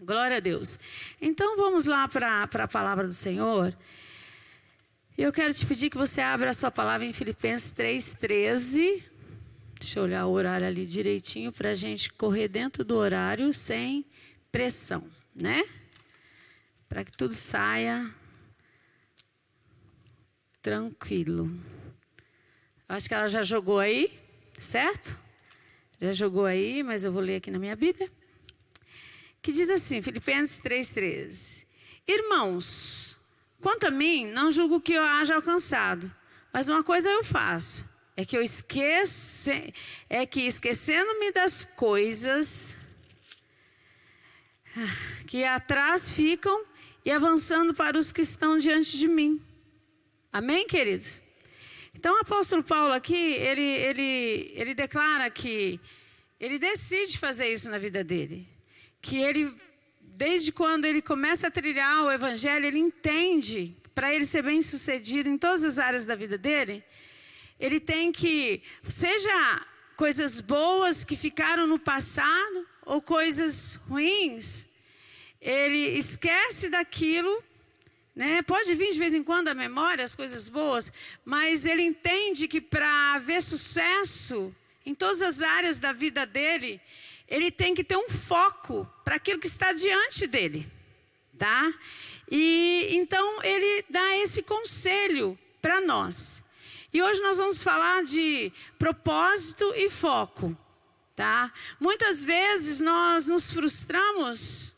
Glória a Deus. Então vamos lá para a palavra do Senhor. Eu quero te pedir que você abra a sua palavra em Filipenses 3:13. Deixa eu olhar o horário ali direitinho para a gente correr dentro do horário sem pressão, né? Para que tudo saia tranquilo. Acho que ela já jogou aí, certo? Já jogou aí, mas eu vou ler aqui na minha Bíblia. Que diz assim, Filipenses 3:13. Irmãos, quanto a mim, não julgo que eu haja alcançado, mas uma coisa eu faço, esquecendo-me das coisas que atrás ficam e avançando para os que estão diante de mim. Amém, queridos? Então o apóstolo Paulo aqui, ele declara que ele decide fazer isso na vida dele. Que ele, desde quando ele começa a trilhar o evangelho, ele entende, para ele ser bem sucedido em todas as áreas da vida dele, ele tem que, seja coisas boas que ficaram no passado, ou coisas ruins, ele esquece daquilo, né? Pode vir de vez em quando a memória, as coisas boas, mas ele entende que para haver sucesso em todas as áreas da vida dele, ele tem que ter um foco para aquilo que está diante dele, tá? E então ele dá esse conselho para nós. E hoje nós vamos falar de propósito e foco, tá? Muitas vezes nós nos frustramos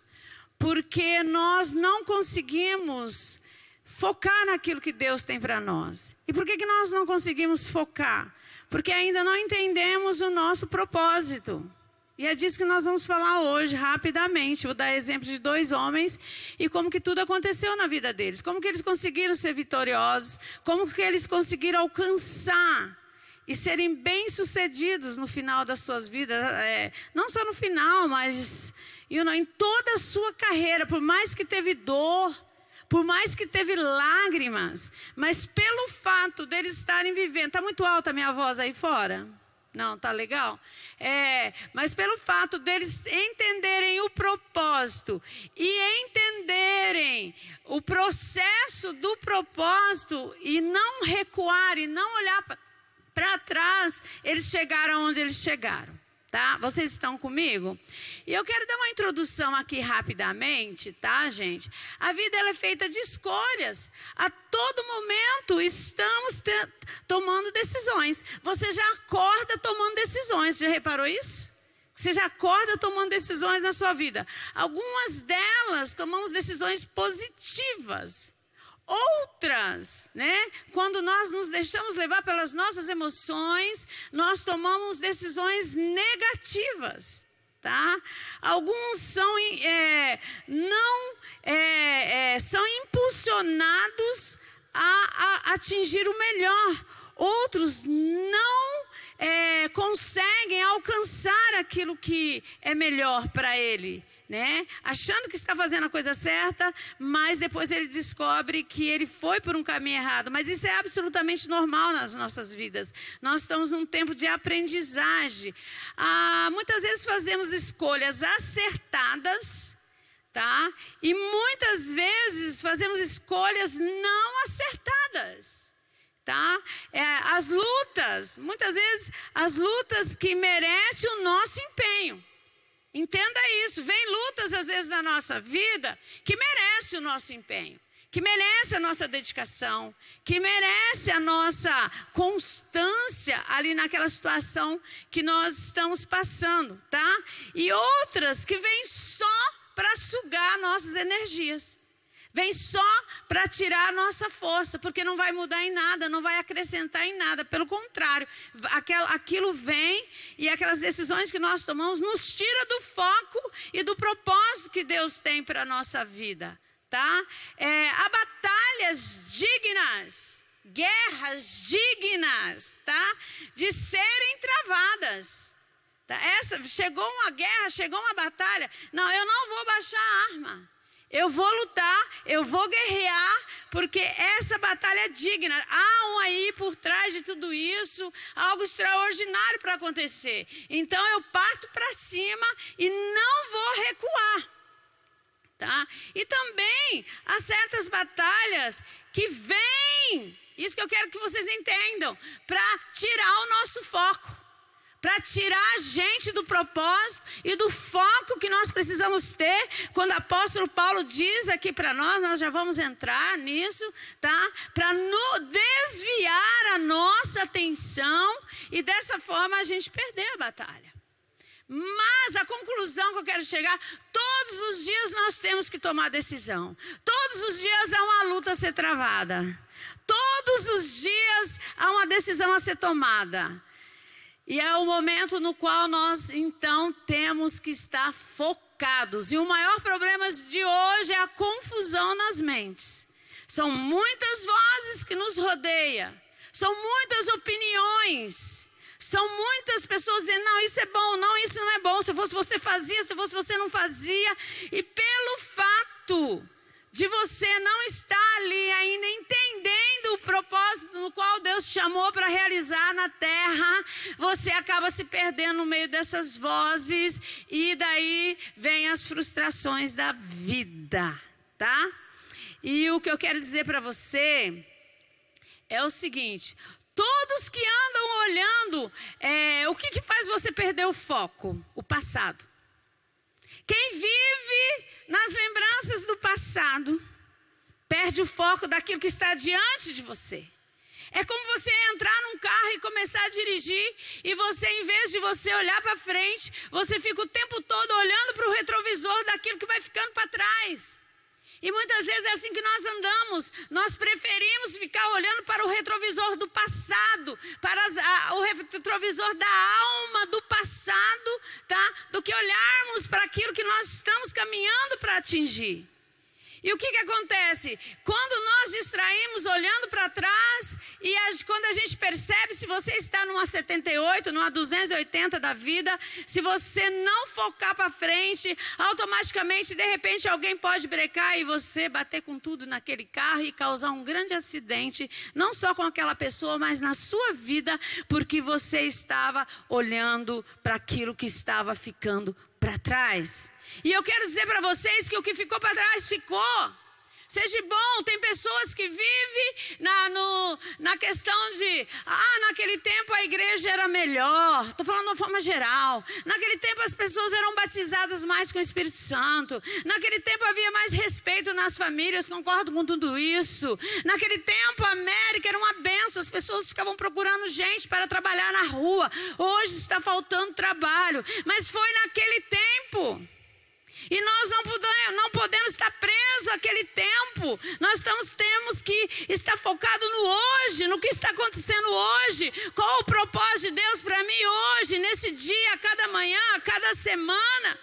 porque nós não conseguimos focar naquilo que Deus tem para nós. E por que nós não conseguimos focar? Porque ainda não entendemos o nosso propósito. E é disso que nós vamos falar hoje, rapidamente. Vou dar exemplo de 2 homens e como que tudo aconteceu na vida deles. Como que eles conseguiram ser vitoriosos, como que eles conseguiram alcançar e serem bem-sucedidos no final das suas vidas. Não só no final, mas em toda a sua carreira. Por mais que teve dor, por mais que teve lágrimas, mas pelo fato deles estarem vivendo... Está muito alta a minha voz aí fora? Não, tá legal? Mas pelo fato deles entenderem o propósito e entenderem o processo do propósito e não recuar e não olhar para trás, eles chegaram onde eles chegaram. Tá? Vocês estão comigo? E eu quero dar uma introdução aqui rapidamente, tá, gente? A vida ela é feita de escolhas. A todo momento estamos tomando decisões. Você já acorda tomando decisões. Já reparou isso? Você já acorda tomando decisões na sua vida. Algumas delas tomamos decisões positivas. Outras, né? Quando nós nos deixamos levar pelas nossas emoções, nós tomamos decisões negativas, tá? Alguns são são impulsionados a atingir o melhor. Outros não conseguem alcançar aquilo que é melhor para ele, né? Achando que está fazendo a coisa certa, mas depois ele descobre que ele foi por um caminho errado. Mas isso é absolutamente normal nas nossas vidas. Nós estamos num tempo de aprendizagem. Muitas vezes fazemos escolhas acertadas, tá? E muitas vezes fazemos escolhas não acertadas, tá? As lutas, muitas vezes as lutas que merecem o nosso empenho. Entenda isso, vem lutas às vezes na nossa vida que merece o nosso empenho, que merece a nossa dedicação, que merece a nossa constância ali naquela situação que nós estamos passando, tá? E outras que vêm só para sugar nossas energias. Vem só para tirar a nossa força, porque não vai mudar em nada, não vai acrescentar em nada. Pelo contrário, aquilo vem e aquelas decisões que nós tomamos nos tira do foco e do propósito que Deus tem para a nossa vida, tá? Há batalhas dignas, guerras dignas, tá? De serem travadas. Tá? Chegou uma guerra, chegou uma batalha. Não, eu não vou baixar a arma. Eu vou lutar, eu vou guerrear, porque essa batalha é digna. Há um aí por trás de tudo isso, algo extraordinário para acontecer. Então eu parto para cima e não vou recuar. tá? E também há certas batalhas que vêm, isso que eu quero que vocês entendam, para tirar o nosso foco, para tirar a gente do propósito e do foco que nós precisamos ter. Quando o apóstolo Paulo diz aqui para nós já vamos entrar nisso, tá? Para desviar a nossa atenção e dessa forma a gente perder a batalha. Mas a conclusão que eu quero chegar, todos os dias nós temos que tomar decisão. Todos os dias há uma luta a ser travada. Todos os dias há uma decisão a ser tomada. E é o momento no qual nós, então, temos que estar focados. E o maior problema de hoje é a confusão nas mentes. São muitas vozes que nos rodeiam. São muitas opiniões. São muitas pessoas dizendo, não, isso é bom, não, isso não é bom. Se fosse você fazia, se fosse você não fazia. E pelo fato de você não estar ali ainda entendendo o propósito no qual Deus chamou para realizar na terra, você acaba se perdendo no meio dessas vozes e daí vem as frustrações da vida, tá? E o que eu quero dizer para você é o seguinte, todos que andam olhando, o que faz você perder o foco? O passado. Quem vive nas lembranças do passado, perde o foco daquilo que está diante de você. É como você entrar num carro e começar a dirigir, e você, em vez de você olhar para frente, você fica o tempo todo olhando para o retrovisor daquilo que vai ficando para trás. E muitas vezes é assim que nós andamos. Nós preferimos ficar olhando para o retrovisor do passado, para o retrovisor da alma do passado, tá? Do que olharmos para aquilo que nós estamos caminhando para atingir. E o que acontece? Quando nós distraímos olhando para trás, e quando a gente percebe, se você está numa 78, numa 280 da vida, se você não focar para frente, automaticamente, de repente, alguém pode brecar e você bater com tudo naquele carro e causar um grande acidente, não só com aquela pessoa, mas na sua vida, porque você estava olhando para aquilo que estava ficando para trás. E eu quero dizer para vocês que o que ficou para trás, ficou. Seja bom, tem pessoas que vivem na questão de, naquele tempo a igreja era melhor. Estou falando de uma forma geral. Naquele tempo as pessoas eram batizadas mais com o Espírito Santo. Naquele tempo havia mais respeito nas famílias, concordo com tudo isso. Naquele tempo a América era uma benção, as pessoas ficavam procurando gente para trabalhar na rua. Hoje está faltando trabalho, mas foi naquele tempo. E nós não podemos estar presos àquele tempo. Nós temos que estar focados no hoje, no que está acontecendo hoje. Qual o propósito de Deus para mim hoje, nesse dia, a cada manhã, a cada semana.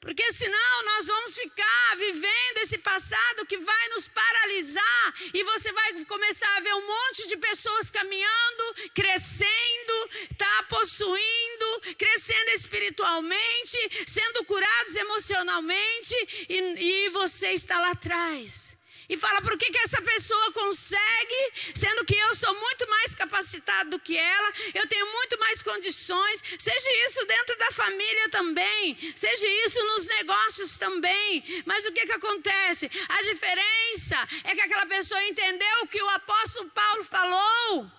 Porque senão nós vamos ficar vivendo esse passado que vai nos paralisar. E você vai começar a ver um monte de pessoas caminhando, crescendo, possuindo, crescendo espiritualmente, sendo curados emocionalmente. E você está lá atrás. E fala, por que essa pessoa consegue, sendo que eu sou muito mais capacitado do que ela, eu tenho muito mais condições, seja isso dentro da família também, seja isso nos negócios também. Mas o que acontece? A diferença é que aquela pessoa entendeu o que o apóstolo Paulo falou.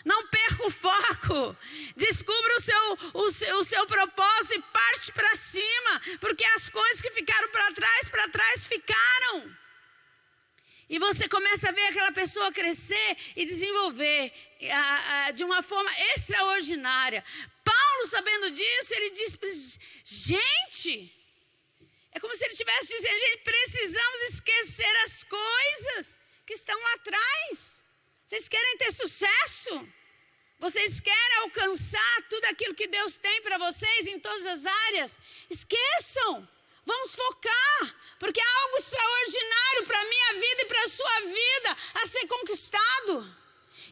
Não perca o foco, descubra o seu propósito e parte para cima, porque as coisas que ficaram para trás ficaram. E você começa a ver aquela pessoa crescer e desenvolver de uma forma extraordinária. Paulo, sabendo disso, ele diz, gente, é como se ele estivesse dizendo, gente, precisamos esquecer as coisas que estão lá atrás. Vocês querem ter sucesso? Vocês querem alcançar tudo aquilo que Deus tem para vocês em todas as áreas? Esqueçam. Vamos focar, porque há algo extraordinário para a minha vida e para a sua vida a ser conquistado.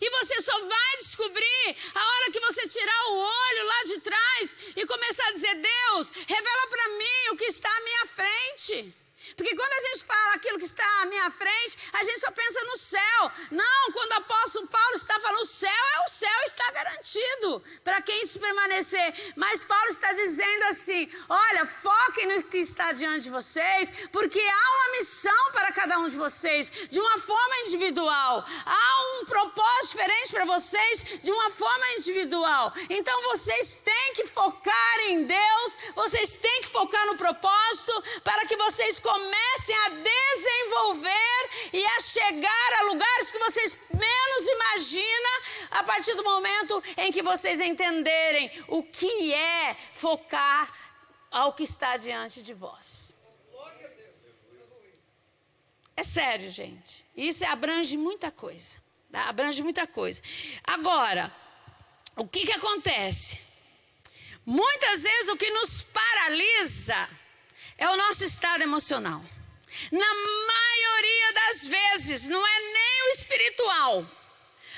E você só vai descobrir a hora que você tirar o olho lá de trás e começar a dizer, Deus, revela para mim o que está à minha frente. Porque quando a gente fala aquilo que está à minha frente, a gente só pensa no céu. Não, quando o apóstolo Paulo está falando o céu está garantido para quem se permanecer. Mas Paulo está dizendo assim, olha, foquem no que está diante de vocês, porque há uma missão para cada um de vocês, de uma forma individual. Há um propósito diferente para vocês, de uma forma individual. Então vocês têm que focar em Deus, vocês têm que focar no propósito, para que vocês comecem a desenvolver e a chegar a lugares que vocês menos imaginam, a partir do momento em que vocês entenderem o que é focar ao que está diante de vós. É sério, gente. Isso abrange muita coisa. Tá? Abrange muita coisa. Agora, o que acontece? Muitas vezes o que nos paralisa é o nosso estado emocional. Na maioria das vezes, não é nem o espiritual.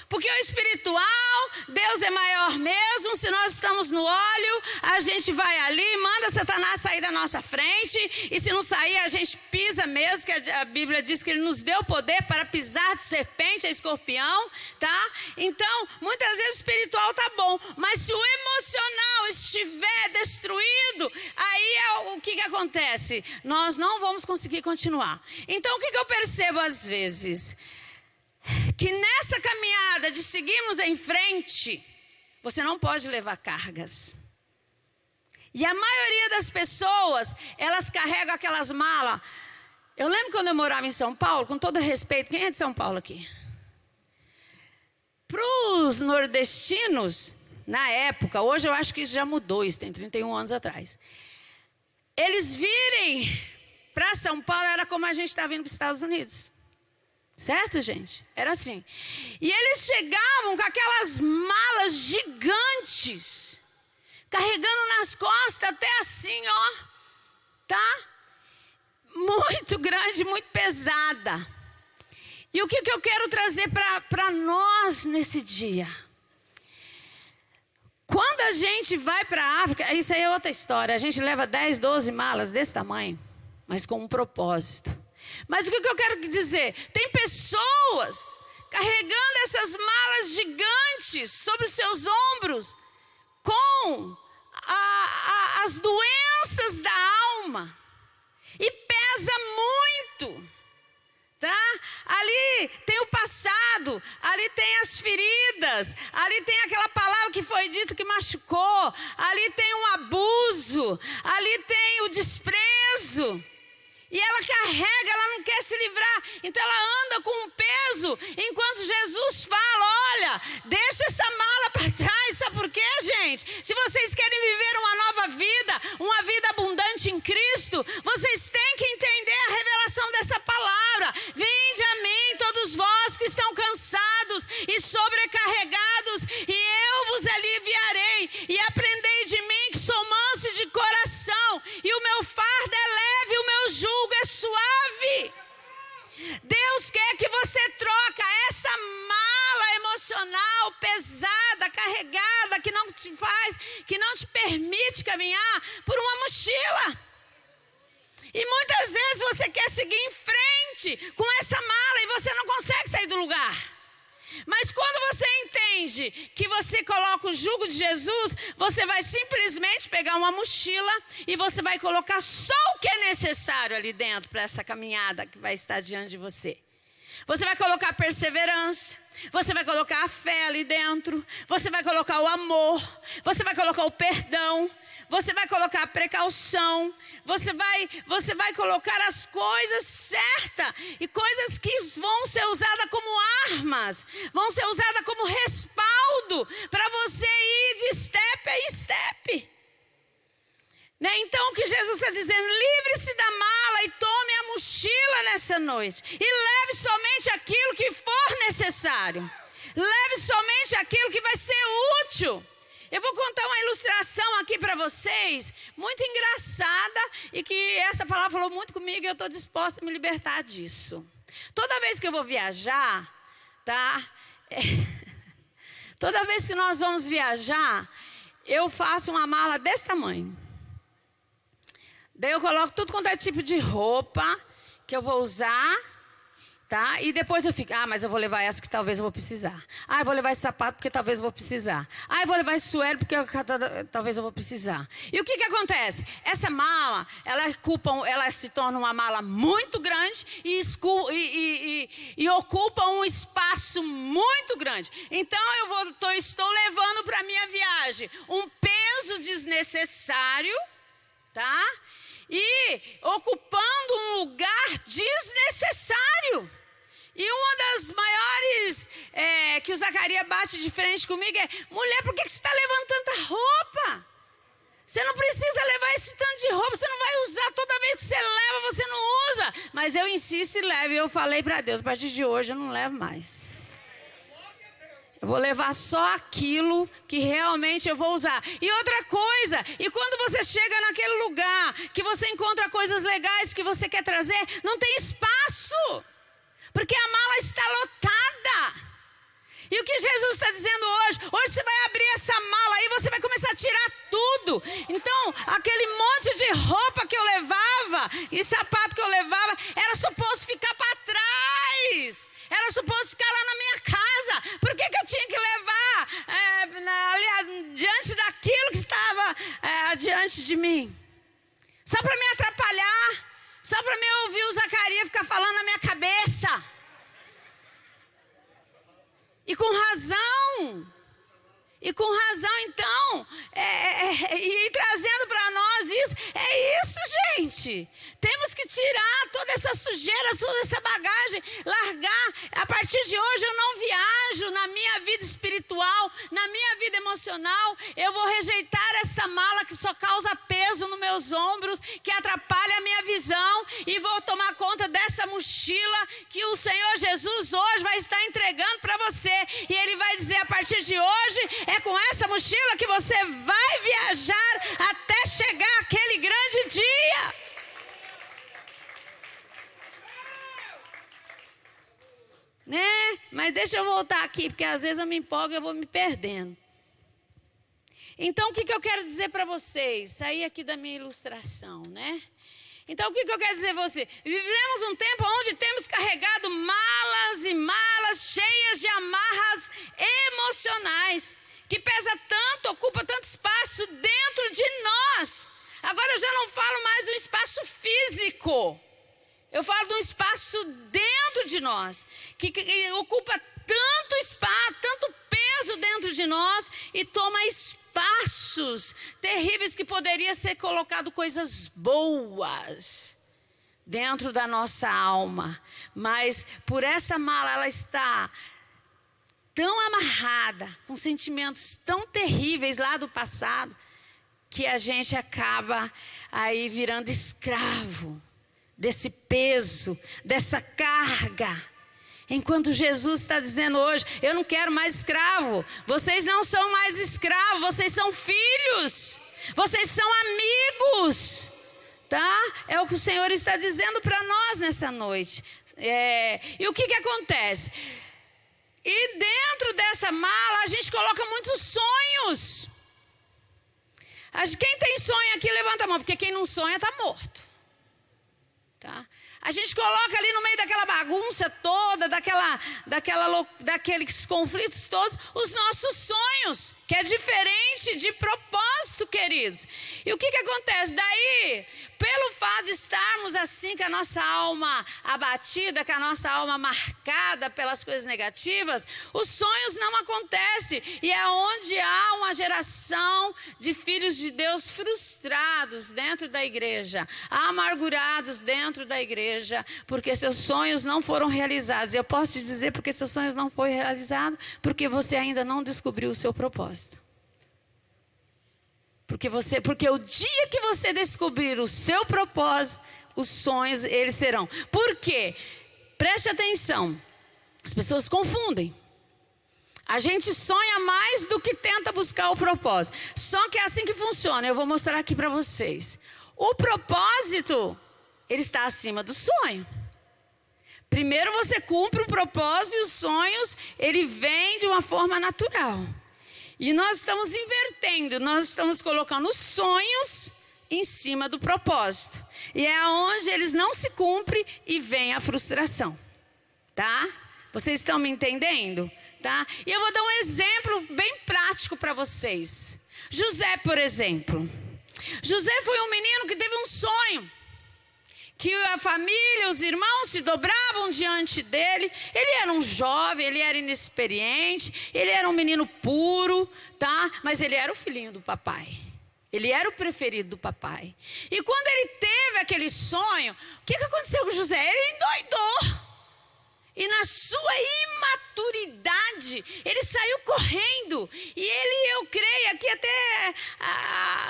Porque o espiritual, Deus é maior mesmo. Se nós estamos no óleo, a gente vai ali, manda Satanás sair da nossa frente. E se não sair, a gente pisa mesmo, que a Bíblia diz que Ele nos deu poder para pisar de serpente a escorpião, tá? Então, muitas vezes o espiritual tá bom. Mas se o emocional estiver destruído, aí o que acontece? Nós não vamos conseguir continuar. Então, o que eu percebo às vezes? Que nessa caminhada de seguirmos em frente, você não pode levar cargas. E a maioria das pessoas, elas carregam aquelas malas. Eu lembro quando eu morava em São Paulo, com todo respeito, quem é de São Paulo aqui? Para os nordestinos, na época, hoje eu acho que isso já mudou, isso tem 31 anos atrás. Eles virem para São Paulo, era como a gente está vindo para os Estados Unidos. Certo, gente? Era assim. E eles chegavam com aquelas malas gigantes, carregando nas costas, até assim, ó. Tá? Muito grande, muito pesada. E o que eu quero trazer para nós nesse dia? Quando a gente vai para a África, isso aí é outra história. A gente leva 10, 12 malas desse tamanho, mas com um propósito. Mas o que eu quero dizer? Tem pessoas carregando essas malas gigantes sobre os seus ombros com as doenças da alma. E pesa muito. Tá? Ali tem o passado, ali tem as feridas, ali tem aquela palavra que foi dita que machucou, ali tem o abuso, ali tem o desprezo. E ela carrega, ela não quer se livrar. Então ela anda com um peso, enquanto Jesus fala, olha, deixa essa mala para trás. Sabe por quê, gente? Se vocês querem viver uma nova vida, uma vida abundante em Cristo, vocês têm que entender a revelação dessa palavra. Vinde a mim, todos vós que estão cansados e sobrecarregados, e eu vos aliviarei. E aprendei de mim, que sou manso e de coração, e o meu fardo é leve, o meu jugo é suave. Deus quer que você troca essa mala emocional pesada, carregada, que não te permite caminhar, por uma mochila. E muitas vezes você quer seguir em frente com essa mala e você não consegue sair do lugar. Mas quando você entende que você coloca o jugo de Jesus, você vai simplesmente pegar uma mochila e você vai colocar só o que é necessário ali dentro para essa caminhada que vai estar diante de você. Você vai colocar perseverança, você vai colocar a fé ali dentro, você vai colocar o amor, você vai colocar o perdão, você vai colocar a precaução, você vai colocar as coisas certas e coisas que vão ser usadas como armas, vão ser usadas como respaldo para você ir de step em step. Né? Então o que Jesus está dizendo, livre-se da mala e tome a mochila nessa noite e leve somente aquilo que for necessário, leve somente aquilo que vai ser útil. Eu vou contar uma ilustração aqui para vocês, muito engraçada, e que essa palavra falou muito comigo e eu estou disposta a me libertar disso. Toda vez que eu vou viajar, tá? Toda vez que nós vamos viajar, eu faço uma mala desse tamanho. Daí eu coloco tudo quanto é tipo de roupa, que eu vou usar, tá? E depois eu fico, mas eu vou levar essa que talvez eu vou precisar. Eu vou levar esse sapato porque talvez eu vou precisar. Eu vou levar esse suéter porque talvez eu vou precisar. E o que acontece? Essa mala, ela se torna uma mala muito grande e ocupa um espaço muito grande. Então estou levando para a minha viagem um peso desnecessário, tá? E ocupando um lugar desnecessário. E uma das maiores que o Zacarias bate de frente comigo é: mulher, por que você está levando tanta roupa? Você não precisa levar esse tanto de roupa, você não vai usar, toda vez que você leva, você não usa. Mas eu insisto e levo, e eu falei para Deus, a partir de hoje eu não levo mais. Eu vou levar só aquilo que realmente eu vou usar. E outra coisa, e quando você chega naquele lugar, que você encontra coisas legais que você quer trazer, não tem espaço. Porque a mala está lotada. E o que Jesus está dizendo hoje você vai abrir essa mala aí, você vai começar a tirar tudo. Então, aquele monte de roupa que eu levava e sapato que eu levava, era suposto ficar para trás. Era suposto ficar lá na minha casa. Por que eu tinha que levar ali diante daquilo que estava diante de mim? Só para me atrapalhar. Só para me ouvir o Zacarias ficar falando na minha cabeça. E com razão. E com razão, então, e trazendo para nós isso, gente. Temos que tirar toda essa sujeira, toda essa bagagem, largar. A partir de hoje eu não viajo na minha vida espiritual, na minha vida emocional. Eu vou rejeitar essa mala que só causa peso nos meus ombros, que atrapalha a minha visão, e vou tomar conta dessa mochila que o Senhor Jesus hoje vai estar entregando para você. E Ele vai dizer: a partir de hoje, é com essa mochila que você vai viajar até chegar aquele grande dia. Né? Mas deixa eu voltar aqui, porque às vezes eu me empolgo e eu vou me perdendo. Então, o que eu quero dizer para vocês? Sair aqui da minha ilustração, né? Então, o que eu quero dizer a você? Vivemos um tempo onde temos carregado malas e malas cheias de amarras emocionais, que pesa tanto, ocupa tanto espaço dentro de nós. Agora eu já não falo mais do espaço físico. Eu falo de um espaço dentro de nós, que ocupa tanto espaço, tanto peso dentro de nós e toma espaços terríveis que poderia ser colocado coisas boas dentro da nossa alma. Mas por essa mala ela está tão amarrada, com sentimentos tão terríveis lá do passado, que a gente acaba aí virando escravo desse peso, dessa carga. Enquanto Jesus está dizendo hoje: eu não quero mais escravo. Vocês não são mais escravos, vocês são filhos. Vocês são amigos. Tá? É o que o Senhor está dizendo para nós nessa noite. E o que acontece? E dentro dessa mala a gente coloca muitos sonhos. Quem tem sonho aqui, levanta a mão, porque quem não sonha está morto. Tá? A gente coloca ali no meio daquela bagunça toda, daqueles conflitos todos, os nossos sonhos, que é diferente de propósito, queridos. E o que acontece? Daí, pelo fato de estarmos assim, com a nossa alma abatida, com a nossa alma marcada pelas coisas negativas, os sonhos não acontecem. E é onde há uma geração de filhos de Deus frustrados dentro da igreja, amargurados dentro da igreja, porque seus sonhos não foram realizados. Eu posso te dizer porque seus sonhos não foram realizados, porque você ainda não descobriu o seu propósito. Porque o dia que você descobrir o seu propósito, os sonhos, eles serão. Por quê? Preste atenção. As pessoas confundem. A gente sonha mais do que tenta buscar o propósito. Só que é assim que funciona. Eu vou mostrar aqui para vocês. O propósito, ele está acima do sonho. Primeiro você cumpre o propósito e os sonhos, ele vem de uma forma natural. E nós estamos invertendo, nós estamos colocando os sonhos em cima do propósito. E é onde eles não se cumprem e vem a frustração, tá? Vocês estão me entendendo? Tá? E eu vou dar um exemplo bem prático para vocês. José, por exemplo. José foi um menino que teve um sonho. Que a família, os irmãos se dobravam diante dele. Ele era um jovem, ele era inexperiente, ele era um menino puro, tá? Mas ele era o filhinho do papai. Ele era o preferido do papai. E quando ele teve aquele sonho, o que aconteceu com José? Ele endoidou. E na sua imaturidade, ele saiu correndo. E ele, eu creio, aqui até,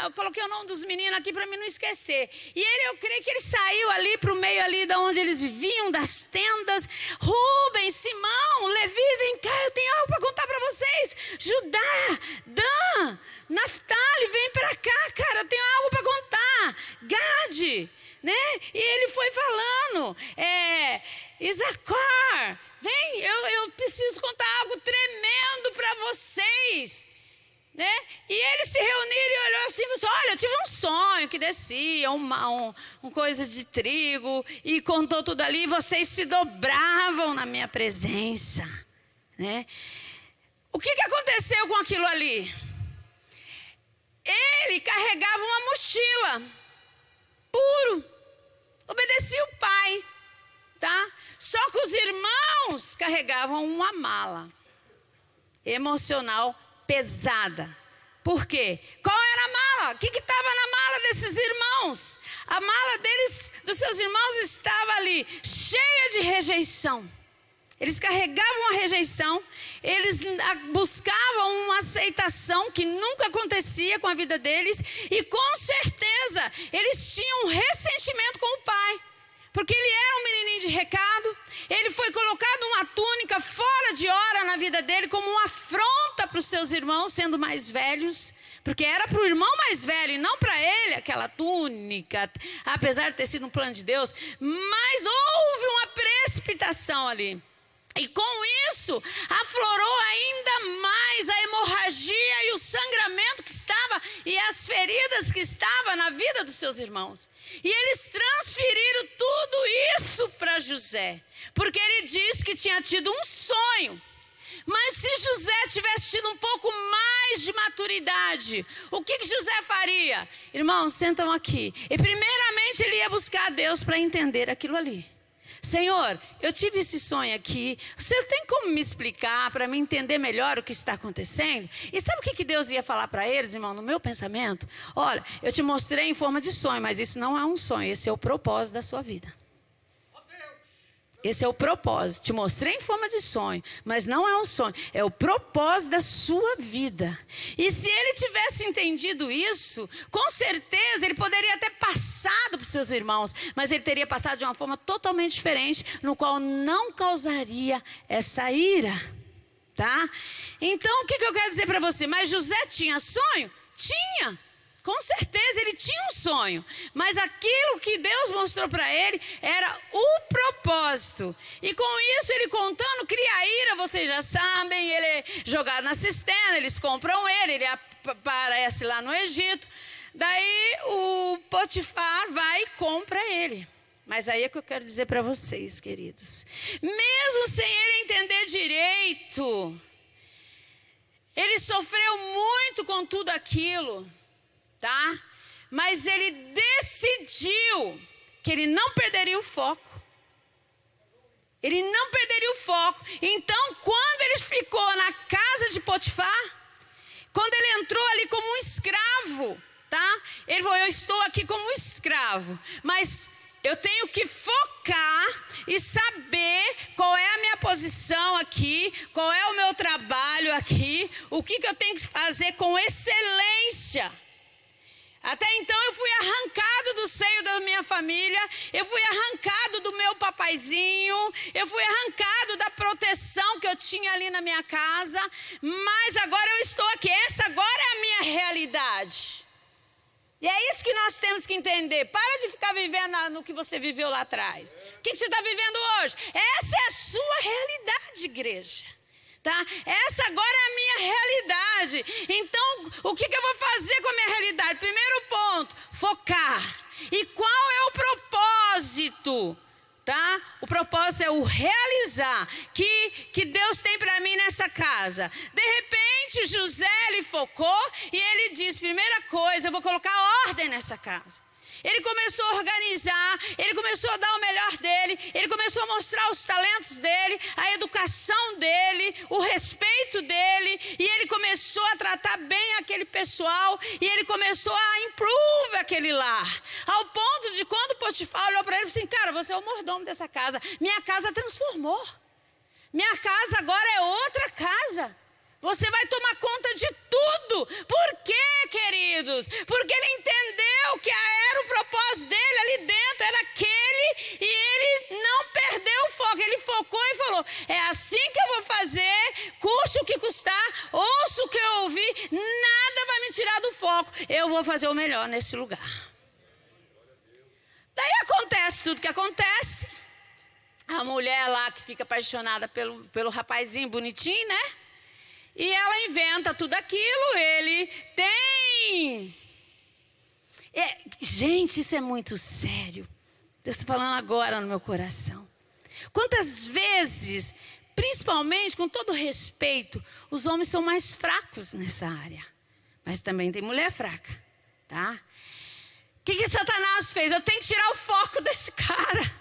eu coloquei o nome dos meninos aqui para mim não esquecer. E ele, eu creio que ele saiu ali para o meio ali de onde eles viviam, das tendas. Rubens, Simão, Levi, vem cá, eu tenho algo para contar para vocês. Judá, Dan, Naftali, vem para cá, cara, eu tenho algo para contar. Gade, né? E ele foi falando, Isacar, vem, eu preciso contar algo tremendo para vocês, né? E eles se reuniram e olhou assim e falou: olha, eu tive um sonho que descia um coisa de trigo e contou tudo ali, e vocês se dobravam na minha presença, né? O que aconteceu com aquilo ali? Ele carregava uma mochila, puro, obedecia o pai, tá? Só que os irmãos carregavam uma mala emocional pesada. Por quê? Qual era a mala? O que estava na mala desses irmãos? A mala deles, dos seus irmãos, estava ali, cheia de rejeição. Eles carregavam a rejeição, eles buscavam uma aceitação que nunca acontecia com a vida deles, e com certeza eles tinham um ressentimento com o pai, porque ele era um menininho de recado, ele foi colocado uma túnica fora de hora na vida dele como uma afronta para os seus irmãos sendo mais velhos, porque era para o irmão mais velho e não para ele aquela túnica, apesar de ter sido um plano de Deus, mas houve uma precipitação ali. E com isso, aflorou ainda mais a hemorragia e o sangramento que estava, e as feridas que estavam na vida dos seus irmãos. E eles transferiram tudo isso para José, porque ele disse que tinha tido um sonho. Mas se José tivesse tido um pouco mais de maturidade, o que José faria? Irmãos, sentam aqui. E primeiramente ele ia buscar a Deus para entender aquilo ali. Senhor, eu tive esse sonho aqui, você tem como me explicar para me entender melhor o que está acontecendo? E sabe o que Deus ia falar para eles, irmão, no meu pensamento? Olha, eu te mostrei em forma de sonho, mas isso não é um sonho, esse é o propósito da sua vida. Esse é o propósito, te mostrei em forma de sonho, mas não é um sonho, é o propósito da sua vida. E se ele tivesse entendido isso, com certeza ele poderia ter passado para os seus irmãos, mas ele teria passado de uma forma totalmente diferente, no qual não causaria essa ira, tá? Então o que eu quero dizer para você? Mas José tinha sonho? Tinha. Com certeza ele tinha um sonho, mas aquilo que Deus mostrou para ele era o propósito. E com isso ele contando, cria ira, vocês já sabem, ele é jogado na cisterna, eles compram ele aparece lá no Egito. Daí o Potifar vai e compra ele. Mas aí é que eu quero dizer para vocês, queridos. Mesmo sem ele entender direito, ele sofreu muito com tudo aquilo. Tá? Mas ele decidiu que ele não perderia o foco. Ele não perderia o foco. Então, quando ele ficou na casa de Potifar, quando ele entrou ali como um escravo, tá? Ele falou: eu estou aqui como um escravo, mas eu tenho que focar e saber qual é a minha posição aqui, qual é o meu trabalho aqui, o que eu tenho que fazer com excelência. Até então eu fui arrancado do seio da minha família, eu fui arrancado do meu papaizinho, eu fui arrancado da proteção que eu tinha ali na minha casa, mas agora eu estou aqui, essa agora é a minha realidade. E é isso que nós temos que entender. Para de ficar vivendo no que você viveu lá atrás. O que você está vivendo hoje? Essa é a sua realidade, igreja. Tá? Essa agora é a minha realidade. Então, o que eu vou fazer com a minha realidade? Primeiro ponto, focar. E qual é o propósito? Tá? O propósito é o realizar que Deus tem para mim nessa casa. De repente, José, ele focou e ele disse, primeira coisa, eu vou colocar ordem nessa casa. Ele começou a organizar, ele começou a dar o melhor dele, ele começou a mostrar os talentos dele, a educação dele, o respeito dele, e ele começou a tratar bem aquele pessoal, e ele começou a improve aquele lar, ao ponto de quando Potifar olhou para ele e disse assim, cara, você é o mordomo dessa casa, minha casa transformou, minha casa agora é outra casa. Você vai tomar conta de tudo. Por quê, queridos? Porque ele entendeu que era o propósito dele ali dentro, era aquele, e ele não perdeu o foco. Ele focou e falou, é assim que eu vou fazer, custe o que custar, ouça o que eu ouvi, nada vai me tirar do foco. Eu vou fazer o melhor nesse lugar. Daí acontece tudo que acontece. A mulher lá que fica apaixonada pelo rapazinho bonitinho, né? E ela inventa tudo aquilo, ele tem... Gente, isso é muito sério. Deus está falando agora no meu coração. Quantas vezes, principalmente, com todo respeito, os homens são mais fracos nessa área. Mas também tem mulher fraca, tá? O que Satanás fez? Eu tenho que tirar o foco desse cara.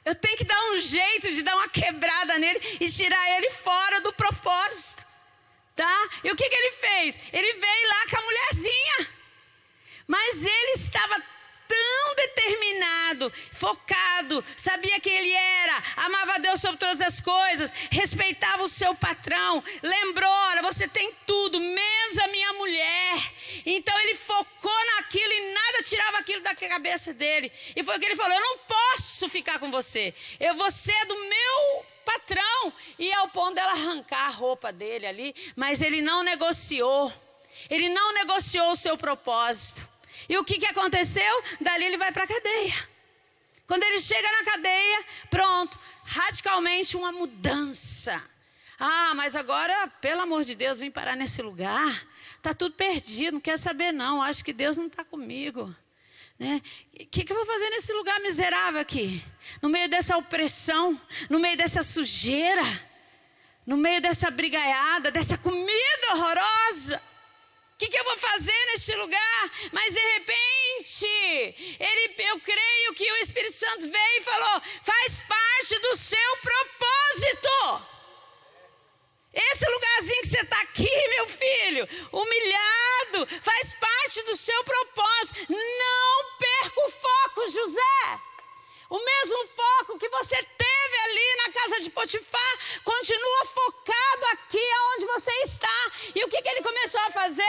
Eu tenho que dar um jeito de dar uma quebrada nele e tirar ele fora do propósito. Tá? E o que ele fez? Ele veio lá com a mulherzinha. Mas ele estava tão determinado, focado, sabia quem ele era, amava a Deus sobre todas as coisas, respeitava o seu patrão, lembrou, olha, você tem tudo, menos a minha mulher. Então ele focou naquilo e nada tirava aquilo da cabeça dele. E foi o que ele falou, eu não posso ficar com você, eu vou ser do meu patrão. E ao ponto dela arrancar a roupa dele ali, mas ele não negociou o seu propósito. E o que aconteceu? Dali ele vai para a cadeia. Quando ele chega na cadeia, pronto, radicalmente uma mudança. Ah, mas agora, pelo amor de Deus, vim parar nesse lugar. Está tudo perdido, não quer saber não, acho que Deus não está comigo. Né? O que eu vou fazer nesse lugar miserável aqui? No meio dessa opressão, no meio dessa sujeira, no meio dessa brigaiada, dessa comida horrorosa. O que eu vou fazer neste lugar? Mas de repente, eu creio que o Espírito Santo veio e falou, faz parte do seu propósito. Esse lugarzinho que você está aqui, meu filho, humilhado, faz parte do seu propósito. Não perca o foco, José. O mesmo foco que você teve ali na casa de Potifar, continua focado aqui onde você está. E o que ele começou a fazer?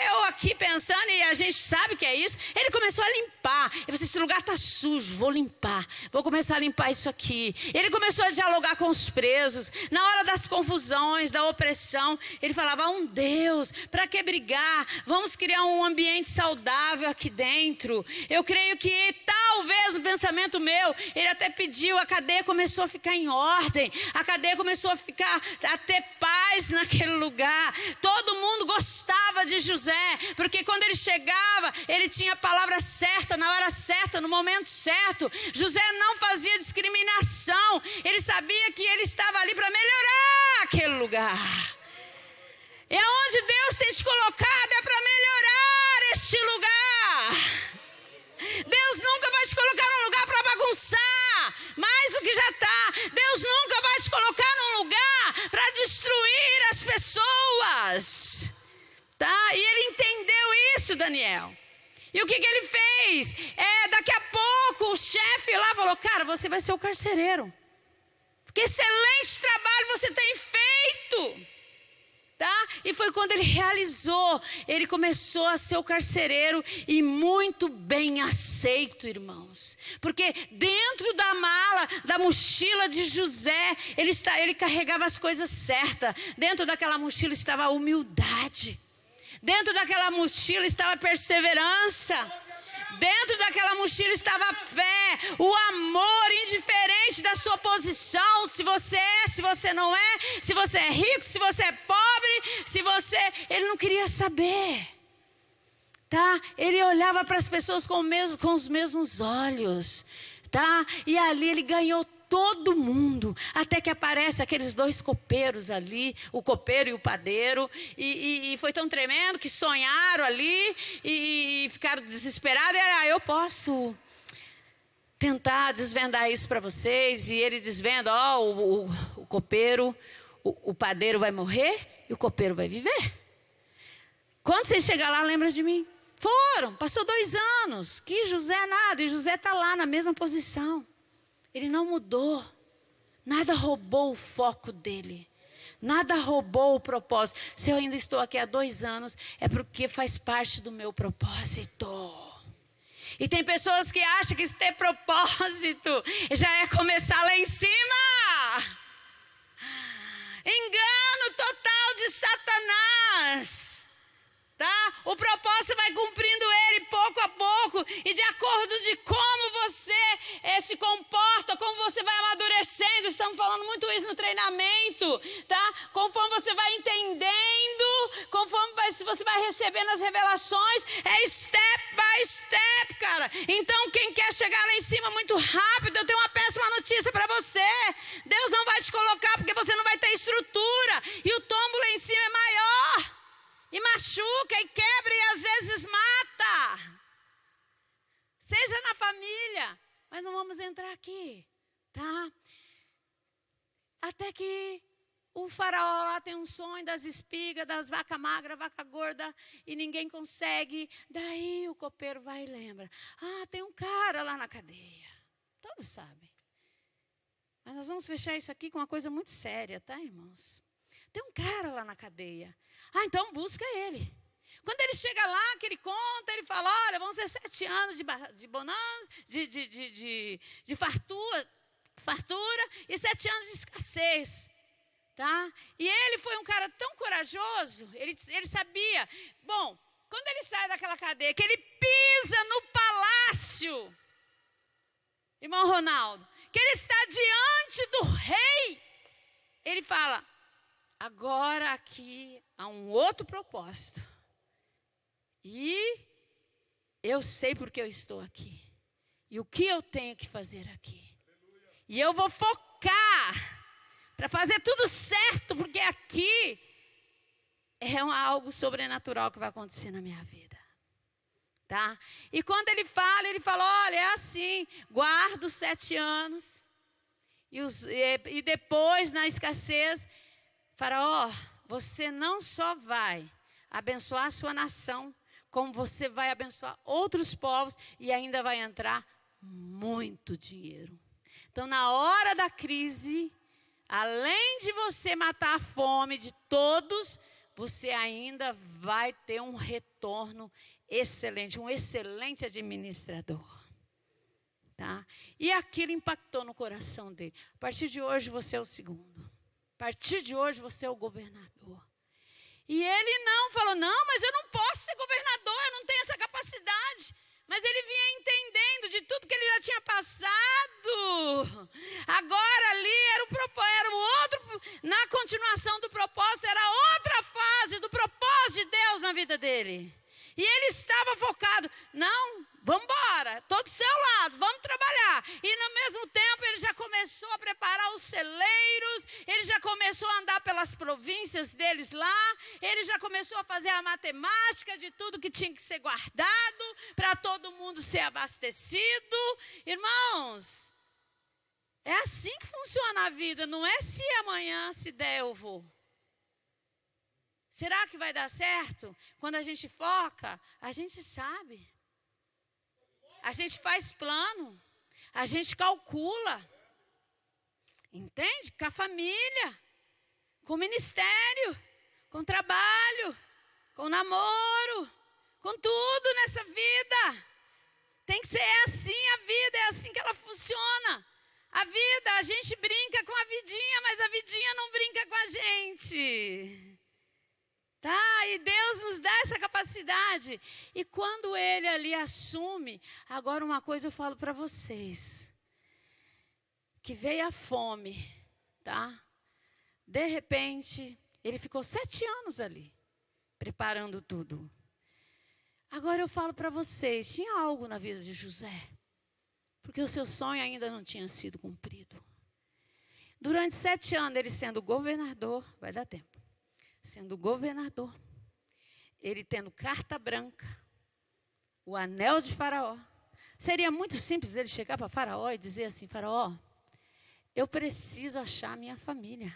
Eu aqui pensando, e a gente sabe que é isso, ele começou a limpar. Ele disse, esse lugar está sujo, vou limpar. Vou começar a limpar isso aqui. Ele começou a dialogar com os presos. Na hora das confusões, da opressão, ele falava, um Deus, para que brigar? Vamos criar um ambiente saudável aqui dentro. Eu creio que talvez o pensamento meu, ele até pediu, a cadeia começou a ficar em ordem, a cadeia começou a ter paz naquele lugar. Todo mundo gostava de José, porque quando ele chegava, ele tinha a palavra certa, na hora certa, no momento certo. José não fazia discriminação, ele sabia que ele estava ali para melhorar aquele lugar. E aonde Deus tem te colocado é para melhorar este lugar. Deus nunca vai te colocar num lugar para bagunçar mais do que já está. Deus nunca vai te colocar num lugar para destruir as pessoas, tá? E ele entendeu isso, Daniel. E o que ele fez? Daqui a pouco o chefe lá falou, cara, você vai ser o carcereiro, porque excelente trabalho você tem feito. Tá? E foi quando ele realizou, ele começou a ser o carcereiro e muito bem aceito, porque dentro da mala, da mochila de José, ele carregava as coisas certas. Dentro daquela mochila estava a humildade, dentro daquela mochila estava a perseverança, dentro daquela mochila estava a fé, o amor indiferente a sua posição, se você é, se você não é, se você é rico, se você é pobre, ele não queria saber. Tá? Ele olhava para as pessoas com os mesmos olhos, tá? E ali ele ganhou todo mundo, até que aparece aqueles dois copeiros ali, o copeiro e o padeiro, e foi tão tremendo que sonharam ali e ficaram desesperados. Eu posso tentar desvendar isso para vocês. E ele desvenda, o copeiro, o padeiro vai morrer e o copeiro vai viver. Quando você chegar lá, lembra de mim. Passou 2 anos, que José nada, e José está lá na mesma posição. Ele não mudou, nada roubou o foco dele, nada roubou o propósito. Se eu ainda estou aqui há 2 anos, é porque faz parte do meu propósito. E tem pessoas que acham que ter propósito já é começar lá em cima. Engano total de Satanás. Tá? O propósito vai cumprindo ele pouco a pouco, e de acordo de como você se comporta, como você vai amadurecendo. Estamos falando muito isso no treinamento, tá? Conforme você vai entendendo, conforme você vai recebendo as revelações, é step by step, cara. Então quem quer chegar lá em cima muito rápido, eu tenho uma péssima notícia para você. Deus não vai te colocar, porque você não vai ter estrutura, e o tombo lá em cima é maior. E machuca, e quebra, e às vezes mata. Seja na família. Mas não vamos entrar aqui, tá? Até que o faraó lá tem um sonho das espigas, das vacas magras, vaca gorda, e ninguém consegue. Daí o copeiro vai e lembra. Tem um cara lá na cadeia. Todos sabem. Mas nós vamos fechar isso aqui com uma coisa muito séria, tá, irmãos? Tem um cara lá na cadeia. Então busca ele. Quando ele chega lá, que ele conta, ele fala, olha, vão ser 7 anos de bonança, de fartura e 7 anos de escassez. Tá? E ele foi um cara tão corajoso, ele sabia. Bom, quando ele sai daquela cadeia, que ele pisa no palácio, irmão Ronaldo, que ele está diante do rei, ele fala, agora aqui há um outro propósito. E eu sei porque eu estou aqui. E o que eu tenho que fazer aqui. E eu vou focar para fazer tudo certo, porque aqui é algo sobrenatural que vai acontecer na minha vida. Tá? E quando ele fala, olha, é assim, guarda os 7 anos. E depois, na escassez, Faraó, você não só vai abençoar a sua nação, como você vai abençoar outros povos e ainda vai entrar muito dinheiro. Então, na hora da crise, além de você matar a fome de todos, você ainda vai ter um retorno excelente, um excelente administrador. Tá? E aquilo impactou no coração dele. A partir de hoje, você é o segundo. A partir de hoje você é o governador. E ele não falou, não, mas eu não posso ser governador, eu não tenho essa capacidade. Mas ele vinha entendendo de tudo que ele já tinha passado. Agora ali era o outro, na continuação do propósito, era outra fase do propósito de Deus na vida dele. E ele estava focado, não, vamos embora, estou do seu lado, vamos trabalhar. E no mesmo tempo ele já começou a preparar os celeiros, ele já começou a andar pelas províncias deles lá, ele já começou a fazer a matemática de tudo que tinha que ser guardado, para todo mundo ser abastecido. Irmãos, é assim que funciona a vida, não é se amanhã, se der eu vou. Será que vai dar certo? Quando a gente foca, a gente sabe. A gente faz plano. A gente calcula. Entende? Com a família, com o ministério, com o trabalho, com o namoro, com tudo nessa vida. Tem que ser assim a vida, é assim que ela funciona. A vida, a gente brinca com a vidinha, mas a vidinha não brinca com a gente. Tá? E Deus nos dá essa capacidade. E quando ele ali assume, agora uma coisa eu falo para vocês. que veio a fome, tá? De repente, ele ficou 7 anos ali, preparando tudo. Agora eu falo para vocês, tinha algo na vida de José, porque o seu sonho ainda não tinha sido cumprido. Durante 7 anos, ele sendo governador, vai dar tempo, sendo governador, ele tendo carta branca, o anel de Faraó. Seria muito simples ele chegar para Faraó e dizer assim: Faraó, eu preciso achar a minha família.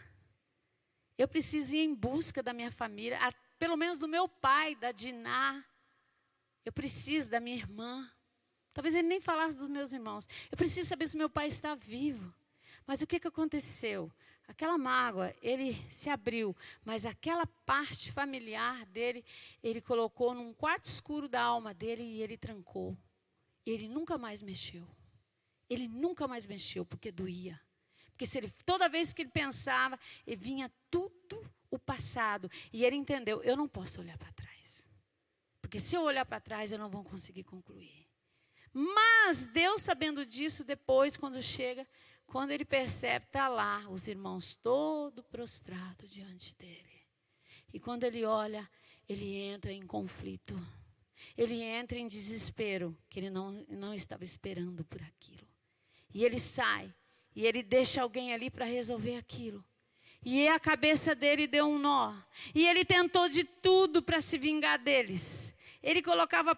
Eu preciso ir em busca da minha família, pelo menos do meu pai, da Diná. Eu preciso da minha irmã. Talvez ele nem falasse dos meus irmãos. Eu preciso saber se meu pai está vivo. Mas o que aconteceu? Aquela mágoa, ele se abriu, mas aquela parte familiar dele, ele colocou num quarto escuro da alma dele e ele trancou. Ele nunca mais mexeu. Ele nunca mais mexeu, porque doía. Porque toda vez que ele pensava, ele vinha tudo o passado. E ele entendeu, eu não posso olhar para trás. Porque se eu olhar para trás, eu não vou conseguir concluir. Mas Deus, sabendo disso, depois, quando ele percebe, está lá, os irmãos todos prostrados diante dele. E quando ele olha, ele entra em conflito. Ele entra em desespero, que ele não estava esperando por aquilo. E ele sai, e ele deixa alguém ali para resolver aquilo. E a cabeça dele deu um nó. E ele tentou de tudo para se vingar deles. Ele colocava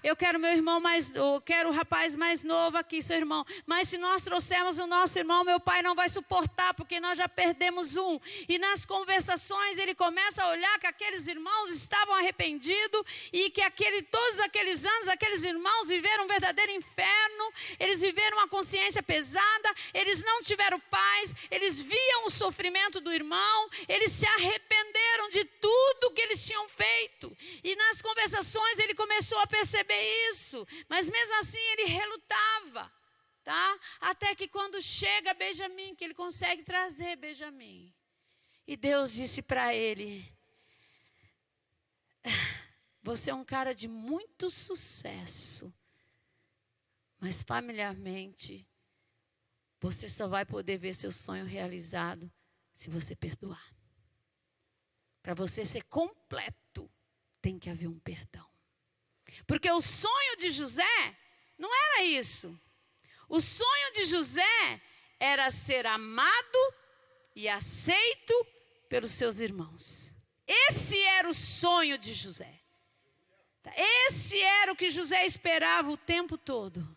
eu quero meu irmão eu quero o rapaz mais novo aqui, seu irmão. Mas se nós trouxermos o nosso irmão, meu pai não vai suportar, porque nós já perdemos um. E nas conversações ele começa a olhar que aqueles irmãos estavam arrependidos e que todos aqueles anos, aqueles irmãos viveram um verdadeiro inferno. Eles viveram uma consciência pesada, eles não tiveram paz, eles viam o sofrimento do irmão, eles se arrependeram de tudo que eles tinham feito. E nas conversações ele começou a perceber isso, mas mesmo assim ele relutava, tá? Até que quando chega Benjamim, que ele consegue trazer Benjamim. E Deus disse para ele: você é um cara de muito sucesso, mas familiarmente você só vai poder ver seu sonho realizado se você perdoar. Para você ser completo, tem que haver um perdão. Porque o sonho de José não era isso. O sonho de José era ser amado e aceito pelos seus irmãos. Esse era o sonho de José. Esse era o que José esperava o tempo todo.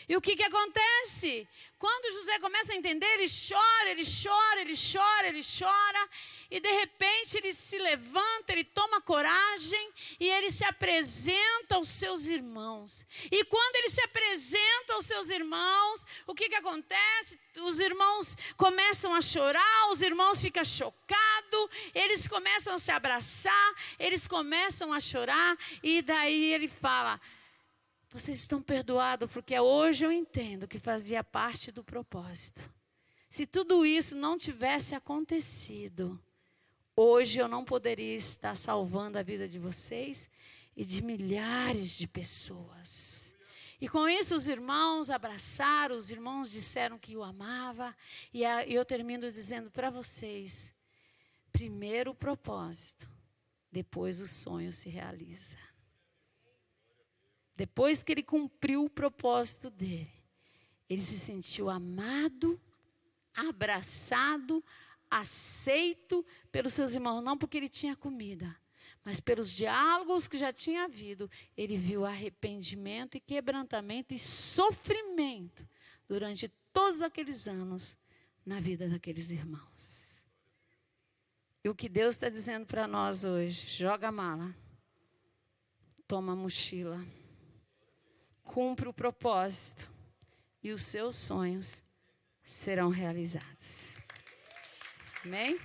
E o que acontece? Quando José começa a entender, ele chora, ele chora, ele chora, ele chora. E de repente ele se levanta, ele toma coragem e ele se apresenta aos seus irmãos. E quando ele se apresenta aos seus irmãos, o que acontece? Os irmãos começam a chorar, os irmãos ficam chocados, eles começam a se abraçar, eles começam a chorar. E daí ele fala: vocês estão perdoados, porque hoje eu entendo que fazia parte do propósito. Se tudo isso não tivesse acontecido, hoje eu não poderia estar salvando a vida de vocês e de milhares de pessoas. E com isso os irmãos abraçaram, os irmãos disseram que o amava. E eu termino dizendo para vocês: primeiro o propósito, depois o sonho se realiza. Depois que ele cumpriu o propósito dele, ele se sentiu amado, abraçado, aceito pelos seus irmãos. Não porque ele tinha comida, mas pelos diálogos que já tinha havido. Ele viu arrependimento e quebrantamento e sofrimento durante todos aqueles anos na vida daqueles irmãos. E o que Deus está dizendo para nós hoje: joga a mala, toma a mochila, cumpre o propósito e os seus sonhos serão realizados. Amém?